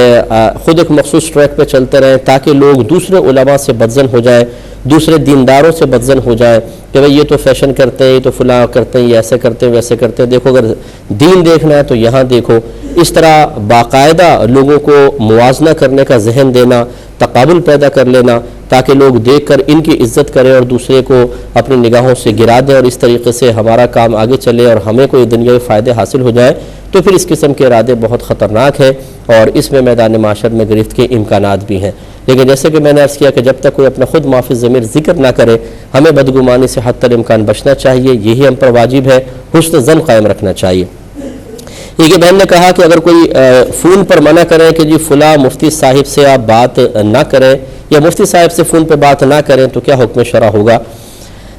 خود ایک مخصوص ٹریک پہ چلتے رہیں تاکہ لوگ دوسرے علماء سے بدظن ہو جائیں، دوسرے دینداروں سے بدظن ہو جائے کہ بھئی یہ تو فیشن کرتے ہیں، یہ تو فلاں کرتے ہیں، یہ ایسے کرتے ہیں، ویسے کرتے ہیں، دیکھو اگر دین دیکھنا ہے تو یہاں دیکھو۔ اس طرح باقاعدہ لوگوں کو موازنہ کرنے کا ذہن دینا، تقابل پیدا کر لینا تاکہ لوگ دیکھ کر ان کی عزت کریں اور دوسرے کو اپنی نگاہوں سے گرا دیں، اور اس طریقے سے ہمارا کام آگے چلے اور ہمیں کوئی دنیاوی فائدے حاصل ہو جائے، تو پھر اس قسم کے ارادے بہت خطرناک ہیں اور اس میں میدان معاشر میں گرفت کے امکانات بھی ہیں۔ لیکن جیسے کہ میں نے عرض کیا کہ جب تک کوئی اپنا خود معافی ضمیر ذکر نہ کرے، ہمیں بدگمانی سے حتی الامکان بچنا چاہیے، یہی ہم پر واجب ہے، حسن ظن قائم رکھنا چاہیے۔ یہ کہ بہن نے کہا کہ اگر کوئی فون پر منع کریں کہ جی فلاں مفتی صاحب سے آپ بات نہ کریں، یا مفتی صاحب سے فون پہ بات نہ کریں، تو کیا حکم شرع ہوگا؟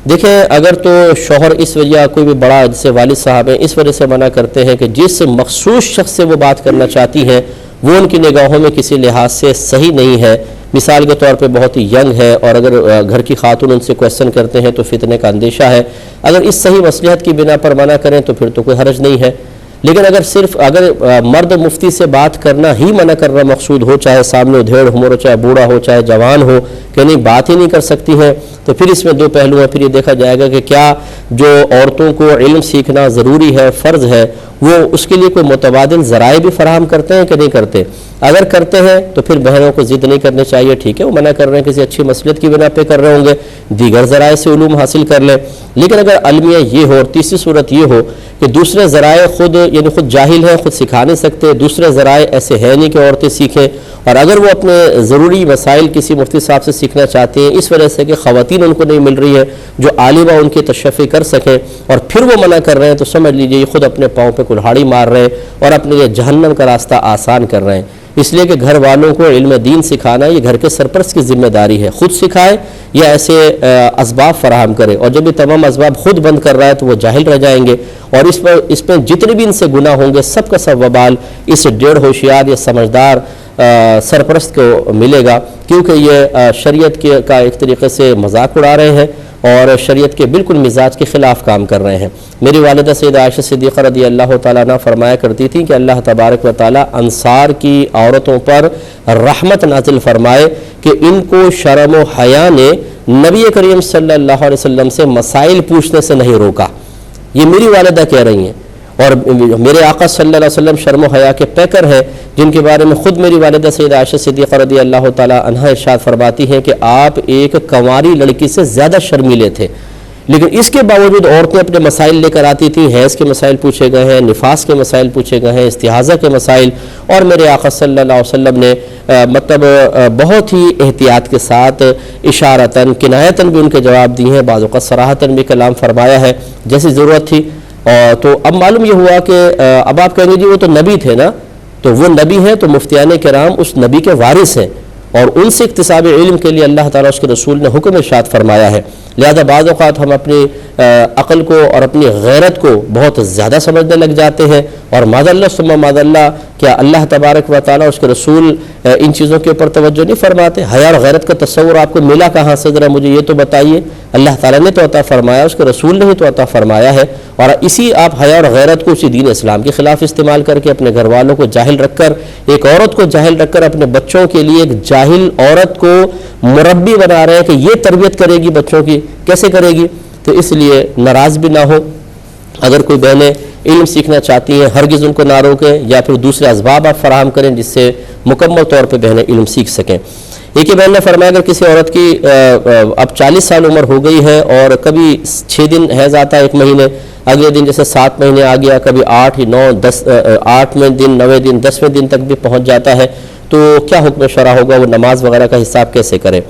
دیکھیں، اگر تو شوہر اس وجہ کوئی بھی بڑا جیسے والد صاحب ہیں اس وجہ سے منع کرتے ہیں کہ جس مخصوص شخص سے وہ بات کرنا چاہتی ہیں وہ ان کی نگاہوں میں کسی لحاظ سے صحیح نہیں ہے، مثال کے طور پہ بہت ہی ینگ ہے، اور اگر گھر کی خاتون ان سے کویسچن کرتے ہیں تو فتنے کا اندیشہ ہے، اگر اس صحیح مصلحت کی بنا پر منع کریں تو پھر تو کوئی حرج نہیں ہے۔ لیکن اگر مرد مفتی سے بات کرنا ہی منع کرنا مقصود ہو، چاہے سامنے ادھیڑ عمر ہو، چاہے بوڑھا ہو، چاہے جوان ہو، کہ نہیں بات ہی نہیں کر سکتی ہیں، تو پھر اس میں دو پہلو ہیں۔ پھر یہ دیکھا جائے گا کہ کیا جو عورتوں کو علم سیکھنا ضروری ہے، فرض ہے، وہ اس کے لیے کوئی متبادل ذرائع بھی فراہم کرتے ہیں کہ نہیں کرتے؟ اگر کرتے ہیں تو پھر بہنوں کو ضد نہیں کرنے چاہیے، ٹھیک ہے وہ منع کر رہے ہیں کسی اچھی مصلحت کی بنا پہ کر رہے ہوں گے، دیگر ذرائع سے علوم حاصل کر لیں۔ لیکن اگر المیہ یہ ہو، اور تیسری صورت یہ ہو کہ دوسرے ذرائع خود جاہل ہیں، خود سکھا نہیں سکتے، دوسرے ذرائع ایسے ہیں نہیں کہ عورتیں سیکھیں، اور اگر وہ اپنے ضروری مسائل کسی مفتی صاحب سے سیکھنا چاہتے ہیں اس وجہ سے کہ خواتین ان کو نہیں مل رہی ہے جو عالمہ ان کی تشفی کر سکیں، اور پھر وہ منع کر رہے ہیں، تو سمجھ لیجئے یہ خود اپنے پاؤں پہ کلہاڑی مار رہے ہیں اور اپنے لیے جہنم کا راستہ آسان کر رہے ہیں۔ اس لیے کہ گھر والوں کو علم دین سکھانا یہ گھر کے سرپرست کی ذمہ داری ہے، خود سکھائے یا ایسے اسباب فراہم کرے، اور جب یہ تمام اسباب خود بند کر رہا ہے تو وہ جاہل رہ جائیں گے، اور اس پہ جتنے بھی ان سے گناہ ہوں گے سب کا سب وبال اس ڈیڑھ ہوشیار یا سمجھدار سرپرست کو ملے گا، کیونکہ یہ شریعت کا ایک طریقے سے مذاق اڑا رہے ہیں اور شریعت کے بالکل مزاج کے خلاف کام کر رہے ہیں۔ میری والدہ سیدہ عائشہ صدیقہ رضی اللہ تعالیٰ عنہ فرمایا کرتی تھی کہ اللہ تبارک و تعالیٰ انصار کی عورتوں پر رحمت نازل فرمائے کہ ان کو شرم و حیا نے نبی کریم صلی اللہ علیہ وسلم سے مسائل پوچھنے سے نہیں روکا۔ یہ میری والدہ کہہ رہی ہیں، اور میرے آقا صلی اللہ علیہ وسلم شرم و حیا کے پیکر ہیں، جن کے بارے میں خود میری والدہ سیدہ عائشہ صدیقہ رضی اللہ تعالیٰ عنہ ارشاد فرماتی ہیں کہ آپ ایک کنواری لڑکی سے زیادہ شرمیلے تھے، لیکن اس کے باوجود عورتیں اپنے مسائل لے کر آتی تھیں، حیض کے مسائل پوچھے گئے ہیں، نفاس کے مسائل پوچھے گئے ہیں، استحاضہ کے مسائل، اور میرے آقا صلی اللہ علیہ وسلم نے مطلب بہت ہی احتیاط کے ساتھ اشارتاً کنایتاً بھی ان کے جواب دیے ہیں، بعض اوقات صراحتاً بھی کلام فرمایا ہے جیسی ضرورت تھی۔ تو اب معلوم یہ ہوا کہ اب آپ کہیں گے جی وہ تو نبی تھے نا، تو وہ نبی ہیں تو مفتیان کرام اس نبی کے وارث ہیں، اور ان سے اکتساب علم کے لیے اللہ تعالیٰ اس کے رسول نے حکم ارشاد فرمایا ہے۔ لہذا بعض اوقات ہم اپنی عقل کو اور اپنی غیرت کو بہت زیادہ سمجھنے لگ جاتے ہیں، اور ماذ اللہ ثم ماذ اللہ، کیا اللہ تبارک و تعالیٰ اس کے رسول ان چیزوں کے اوپر توجہ نہیں فرماتے؟ حیا اور غیرت کا تصور آپ کو ملا کہاں سے؟ ذرا مجھے یہ تو بتائیے۔ اللہ تعالیٰ نے تو عطا فرمایا، اس کے رسول نے ہی تو عطا فرمایا ہے، اور اسی آپ حیا اور غیرت کو اسی دین اسلام کے خلاف استعمال کر کے اپنے گھر والوں کو جاہل رکھ کر، ایک عورت کو جاہل رکھ کر اپنے بچوں کے لیے ایک جاہل عورت کو مربی بنا رہے ہیں کہ یہ تربیت کرے گی بچوں کی، کیسے کرے گی؟ تو اس لیے ناراض بھی نہ ہو، اگر کوئی بہنیں علم سیکھنا چاہتی ہیں ہرگز ان کو نہ روکیں، یا پھر دوسرے اسباب آپ فراہم کریں جس سے مکمل طور پہ بہنیں علم سیکھ سکیں۔ ایک ہی بہن نے فرمایا اگر کسی عورت کی اب 40 سال عمر ہو گئی ہے اور کبھی 6 دن حیض آتا ہے، 1 مہینے، اگلے دن جیسے 7 مہینے آ گیا، کبھی 8 9 10 8ویں دن 9ویں دن 10ویں دن تک بھی پہنچ جاتا ہے، تو کیا حکم شرع ہوگا؟ وہ نماز وغیرہ کا حساب کیسے کرے؟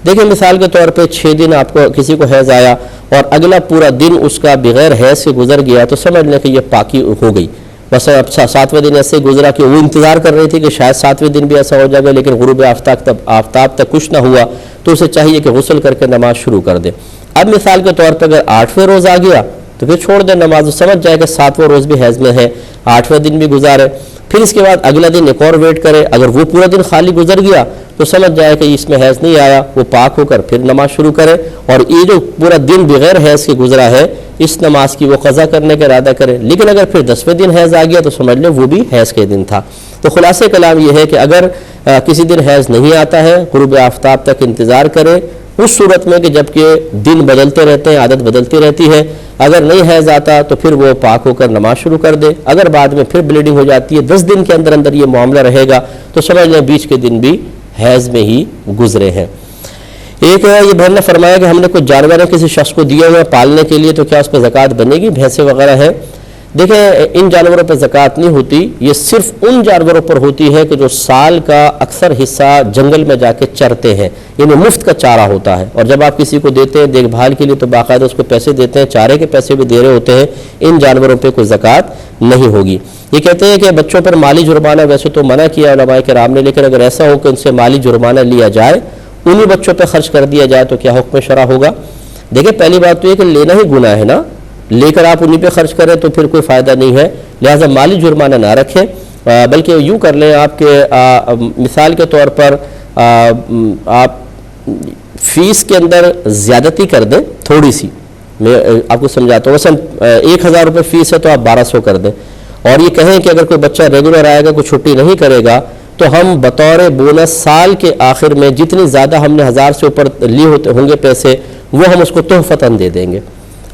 دیکھیں مثال کے طور پہ 6 دن آپ کو کسی کو حیض آیا اور اگلا پورا دن اس کا بغیر حیض سے گزر گیا، تو سمجھ لیں کہ یہ پاکی ہو گئی۔ بس اب 7ویں دن ایسے گزرا کہ وہ انتظار کر رہی تھی کہ شاید 7ویں دن بھی ایسا ہو جائے گا، لیکن غروب آفتاب تک کچھ نہ ہوا، تو اسے چاہیے کہ غسل کر کے نماز شروع کر دے۔ اب مثال کے طور پر اگر 8ویں روز آ گیا تو پھر چھوڑ دیں نماز، سمجھ جائے کہ 7واں روز بھی حیض میں ہے، 8ویں دن بھی گزارے۔ پھر اس کے بعد اگلا دن ایک اور ویٹ کرے. اگر وہ پورا دن خالی گزر گیا تو سمجھ جائے کہ اس میں حیض نہیں آیا, وہ پاک ہو کر پھر نماز شروع کرے, اور یہ جو پورا دن بغیر حیض کے گزرا ہے اس نماز کی وہ قضا کرنے کا ارادہ کرے. لیکن اگر پھر 10ویں دن حیض آ گیا تو سمجھ لیں وہ بھی حیض کے دن تھا. تو خلاصہ کلام یہ ہے کہ اگر کسی دن حیض نہیں آتا ہے, غروب آفتاب تک انتظار کرے, اس صورت میں کہ جب کہ دن بدلتے رہتے ہیں, عادت بدلتی رہتی ہے. اگر نہیں حیض آتا تو پھر وہ پاک ہو کر نماز شروع کر دے. اگر بعد میں پھر بلیڈنگ ہو جاتی ہے, 10 دن کے اندر اندر یہ معاملہ رہے گا, تو سمجھ لیں بیچ کے دن بھی حیض میں ہی گزرے ہیں. ایک یہ بہن نے فرمایا کہ ہم نے کچھ جانور کسی شخص کو دیے ہوئے پالنے کے لیے, تو کیا اس پہ زکوٰۃ بنے گی؟ بھینسیں وغیرہ ہے. دیکھیں ان جانوروں پہ زکوٰۃ نہیں ہوتی, یہ صرف ان جانوروں پر ہوتی ہے کہ جو سال کا اکثر حصہ جنگل میں جا کے چرتے ہیں, یعنی مفت کا چارہ ہوتا ہے. اور جب آپ کسی کو دیتے ہیں دیکھ بھال کے لیے تو باقاعدہ اس کو پیسے دیتے ہیں, چارے کے پیسے بھی دے رہے ہوتے ہیں. ان جانوروں پہ کوئی زکوٰۃ نہیں ہوگی. یہ کہتے ہیں کہ بچوں پر مالی جرمانہ ویسے تو منع کیا علماء کرام نے, لیکن اگر ایسا ہو کہ ان سے مالی جرمانہ لیا جائے, انہی بچوں پہ خرچ کر دیا جائے, تو کیا حکم شرع ہوگا؟ دیکھیں پہلی بات تو یہ کہ لینا ہی گناہ ہے نا, لے کر آپ انہی پہ خرچ کریں تو پھر کوئی فائدہ نہیں ہے. لہٰذا مالی جرمانہ نہ رکھیں, بلکہ یوں کر لیں آپ کے مثال کے طور پر آپ فیس کے اندر زیادتی کر دیں تھوڑی سی. میں آپ کو سمجھاتا ہوں, مثلا 1000 روپے فیس ہے تو آپ 1200 کر دیں, اور یہ کہیں کہ اگر کوئی بچہ ریگولر آئے گا, کوئی چھٹی نہیں کرے گا, تو ہم بطور بونس سال کے آخر میں جتنی زیادہ ہم نے 1000 سے اوپر لیے ہوتے ہوں گے پیسے, وہ ہم اس کو تحفتاً دے دیں گے.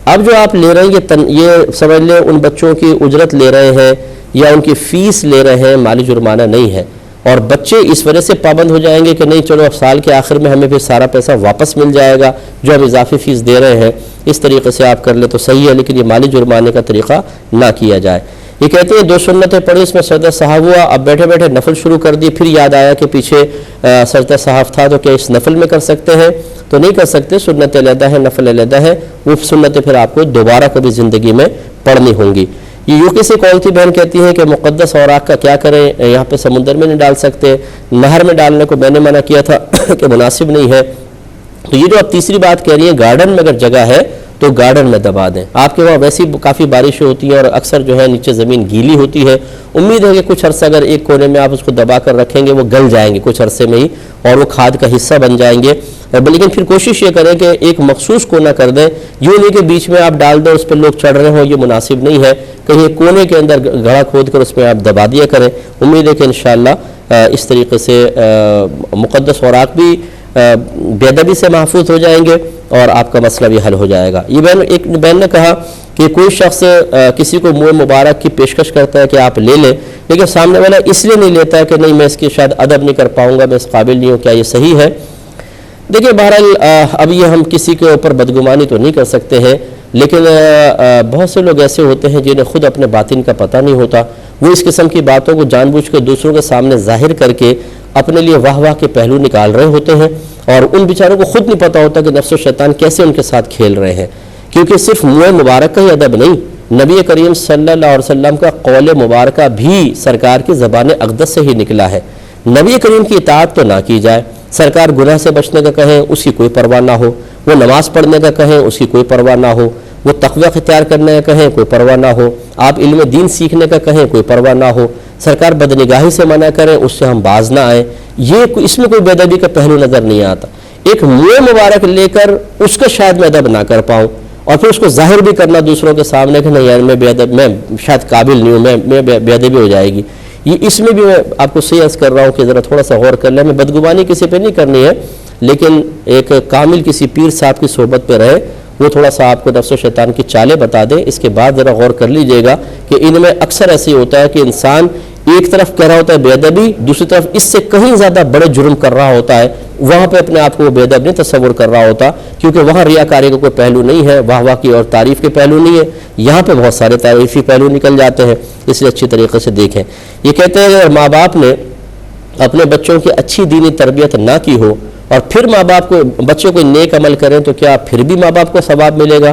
اب جو آپ لے رہے ہیں یہ سمجھ لیں ان بچوں کی اجرت لے رہے ہیں یا ان کی فیس لے رہے ہیں, مالی جرمانہ نہیں ہے. اور بچے اس وجہ سے پابند ہو جائیں گے کہ نہیں چلو اب سال کے آخر میں ہمیں پھر سارا پیسہ واپس مل جائے گا جو ہم اضافی فیس دے رہے ہیں, اس طریقے سے آپ کر لیں تو صحیح ہے, لیکن یہ مالی جرمانے کا طریقہ نہ کیا جائے. یہ کہتے ہیں 2 سنتیں پڑھی, اس میں سجدہ سہو ہوا, اب بیٹھے بیٹھے نفل شروع کر دی, پھر یاد آیا کہ پیچھے سجدہ سہو تھا, تو کیا اس نفل میں کر سکتے ہیں؟ تو نہیں کر سکتے, سنت علیحدہ ہے, نفل علیحدہ ہے. وہ سنتیں پھر آپ کو دوبارہ کبھی زندگی میں پڑھنی ہوں گی. یہ یوکی سے کال کی بہن کہتی ہیں کہ مقدس اوراق کا کیا کریں, یہاں پہ سمندر میں نہیں ڈال سکتے, نہر میں ڈالنے کو میں نے منع کیا تھا کہ مناسب نہیں ہے. تو یہ جو آپ تیسری بات کہہ رہی ہیں, گارڈن میں اگر جگہ ہے تو گارڈن میں دبا دیں. آپ کے وہاں ویسی کافی بارشیں ہوتی ہیں اور اکثر جو ہے نیچے زمین گیلی ہوتی ہے, امید ہے کہ کچھ عرصہ اگر ایک کونے میں آپ اس کو دبا کر رکھیں گے وہ گل جائیں گے کچھ عرصے میں ہی, اور وہ کھاد کا حصہ بن جائیں گے. لیکن پھر کوشش یہ کریں کہ ایک مخصوص کونا کر دیں, یوں نہیں کہ بیچ میں آپ ڈال دیں اس پہ لوگ چڑھ رہے ہوں, یہ مناسب نہیں ہے. کہیں کونے کے اندر گڑھا کھود کر اس میں آپ دبا دیا کریں. امید ہے کہ انشاءاللہ اس طریقے سے مقدس اوراق بھی بے ادبی سے محفوظ ہو جائیں گے اور آپ کا مسئلہ بھی حل ہو جائے گا. یہ ایک بہن نے کہا کہ کوئی شخص کسی کو منہ مبارک کی پیشکش کرتا ہے کہ آپ لے لیں, لیکن سامنے والا اس لیے نہیں لیتا ہے کہ نہیں میں اس کی شاید ادب نہیں کر پاؤں گا, میں اس قابل نہیں ہوں, کیا یہ صحیح ہے؟ دیکھیں بہرحال اب یہ ہم کسی کے اوپر بدگمانی تو نہیں کر سکتے ہیں, لیکن بہت سے لوگ ایسے ہوتے ہیں جنہیں خود اپنے باطن کا پتہ نہیں ہوتا, وہ اس قسم کی باتوں کو جان بوجھ کے دوسروں کے سامنے ظاہر کر کے اپنے لیے واہ واہ کے پہلو نکال رہے ہوتے ہیں, اور ان بیچاروں کو خود نہیں پتہ ہوتا کہ نفس و شیطان کیسے ان کے ساتھ کھیل رہے ہیں. کیونکہ صرف منہ مبارک کا ہی ادب نہیں, نبی کریم صلی اللہ علیہ وسلم کا قول مبارکہ بھی سرکار کی زبان اقدس سے ہی نکلا ہے. نبی کریم کی اطاعت تو نہ کی جائے, سرکار گناہ سے بچنے کا کہیں اس کی کوئی پرواہ نہ ہو, وہ نماز پڑھنے کا کہیں اس کی کوئی پرواہ نہ ہو, وہ تقوی اختیار کرنے کا کہیں کوئی پرواہ نہ ہو, آپ علم دین سیکھنے کا کہیں کوئی پرواہ نہ ہو, سرکار بدنگاہی سے منع کریں اس سے ہم باز نہ آئیں, یہ اس میں کوئی بے ادبی کا پہلو نظر نہیں آتا. ایک منہ مبارک لے کر اس کا شاید میں ادب نہ کر پاؤں, اور پھر اس کو ظاہر بھی کرنا دوسروں کے سامنے کہ نہیں یار میں بے ادب, میں شاید قابل نہیں ہوں, میں بے ادبی ہو جائے گی. یہ اس میں بھی میں آپ کو صحیح عرض کر رہا ہوں کہ ذرا تھوڑا سا غور کر لیں. ہمیں بدگمانی کسی پہ نہیں کرنی ہے, لیکن ایک کامل کسی پیر صاحب کی صحبت پہ رہے, وہ تھوڑا سا آپ کو نفس و شیطان کی چالیں بتا دیں. اس کے بعد ذرا غور کر لیجئے گا کہ ان میں اکثر ایسے ہوتا ہے کہ انسان ایک طرف کہہ رہا ہوتا ہے بے ادبی, دوسری طرف اس سے کہیں زیادہ بڑے جرم کر رہا ہوتا ہے, وہاں پہ اپنے آپ کو وہ بے ادب نہیں تصور کر رہا ہوتا, کیونکہ وہاں ریاکاری کا کوئی پہلو نہیں ہے, واہ واہ کی اور تعریف کے پہلو نہیں ہے. یہاں پہ بہت سارے تعریفی پہلو نکل جاتے ہیں, اس لیے اچھی طریقے سے دیکھیں. یہ کہتے ہیں اگر ماں باپ نے اپنے بچوں کی اچھی دینی تربیت نہ کی ہو اور پھر ماں باپ کو بچوں کو نیک عمل کریں تو کیا پھر بھی ماں باپ کو ثواب ملے گا؟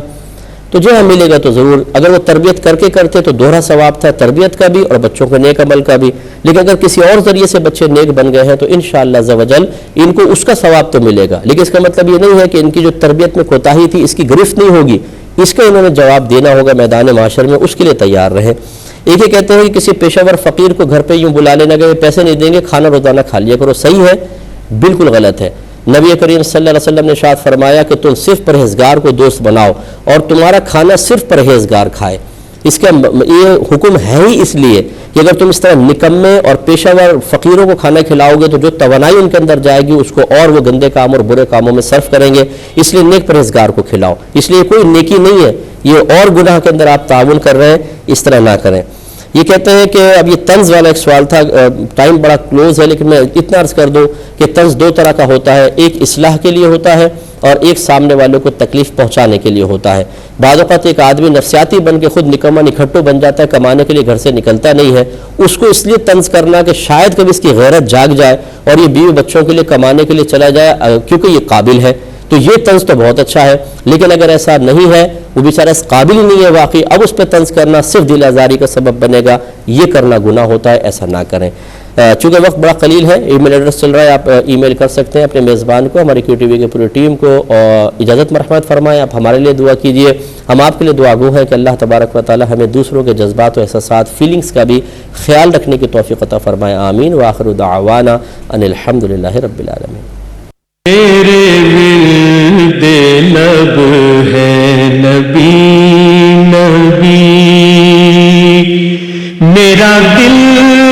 تو جو ہے ملے گا تو ضرور. اگر وہ تربیت کر کے کرتے تو دوہرا ثواب تھا, تربیت کا بھی اور بچوں کے نیک عمل کا بھی. لیکن اگر کسی اور ذریعے سے بچے نیک بن گئے ہیں تو انشاءاللہ عز و جل ان کو اس کا ثواب تو ملے گا. لیکن اس کا مطلب یہ نہیں ہے کہ ان کی جو تربیت میں کوتاہی تھی اس کی گرفت نہیں ہوگی, اس کا انہوں نے جواب دینا ہوگا میدان معاشر میں, اس کے لیے تیار رہیں. ایک یہ کہتے ہیں کہ کسی پیشہ ور فقیر کو گھر پہ یوں بلا لینا کہ پیسے نہیں دیں گے، کھانا روزانہ کھا لیا کرو، صحیح ہے؟ بالکل غلط ہے۔ نبی کریم صلی اللہ علیہ وسلم نے ارشاد فرمایا کہ تم صرف پرہیزگار کو دوست بناؤ اور تمہارا کھانا صرف پرہیزگار کھائے۔ اس کا یہ حکم ہے ہی اس لیے کہ اگر تم اس طرح نکمے اور پیشہ ور فقیروں کو کھانا کھلاؤ گے تو جو توانائی ان کے اندر جائے گی اس کو اور وہ گندے کام اور برے کاموں میں صرف کریں گے، اس لیے نیک پرہیزگار کو کھلاؤ۔ اس لیے کوئی نیکی نہیں ہے، یہ اور گناہ کے اندر آپ تعاون کر رہے ہیں، اس طرح نہ کریں۔ یہ کہتے ہیں کہ اب یہ طنز والا ایک سوال تھا، ٹائم بڑا کلوز ہے لیکن میں اتنا عرض کر دوں کہ طنز دو طرح کا ہوتا ہے، ایک اصلاح کے لیے ہوتا ہے اور ایک سامنے والوں کو تکلیف پہنچانے کے لیے ہوتا ہے۔ بعض اوقات ایک آدمی نفسیاتی بن کے خود نکما نکھٹو بن جاتا ہے، کمانے کے لیے گھر سے نکلتا نہیں ہے، اس کو اس لیے طنز کرنا کہ شاید کبھی اس کی غیرت جاگ جائے اور یہ بیوی بچوں کے لیے کمانے کے لیے چلا جائے کیونکہ یہ قابل ہے، تو یہ طنز تو بہت اچھا ہے۔ لیکن اگر ایسا نہیں ہے، وہ بیچارہ اس قابل ہی نہیں ہے واقعی، اب اس پہ طنز کرنا صرف دل آزاری کا سبب بنے گا، یہ کرنا گناہ ہوتا ہے، ایسا نہ کریں۔ چونکہ وقت بڑا قلیل ہے، ای میل ایڈریس چل رہا ہے، آپ ای میل کر سکتے ہیں اپنے میزبان کو، ہماری کیو ٹی وی کی پوری ٹیم کو، اور اجازت مرحمت فرمائیں، آپ ہمارے لیے دعا کیجئے، ہم آپ کے لیے دعا گو ہیں کہ اللہ تبارک و تعالی ہمیں دوسروں کے جذبات و احساسات فیلنگز کا بھی خیال رکھنے کی توفیق عطا فرمائے، آمین۔ وآخر دعوانا ان الحمدللہ رب العالمین۔ میرے ورد لب ہے نبی نبی، میرا دل